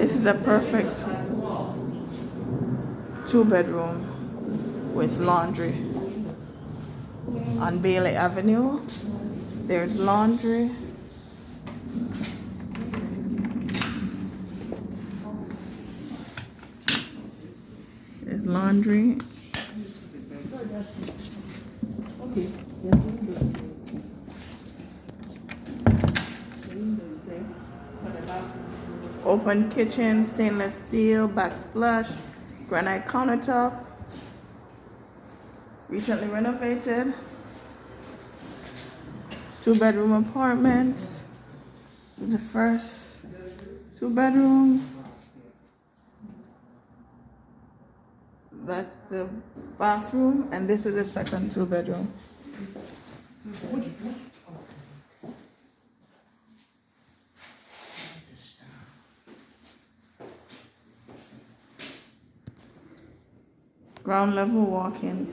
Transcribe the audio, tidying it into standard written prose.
This is a perfect 2-bedroom with laundry on Bailey Avenue. There's laundry. There's laundry. Open kitchen, stainless steel, backsplash, granite countertop. Recently renovated. 2-bedroom apartment. This is the first 2-bedroom. That's the bathroom, and this is the second 2-bedroom. Ground level walk-in.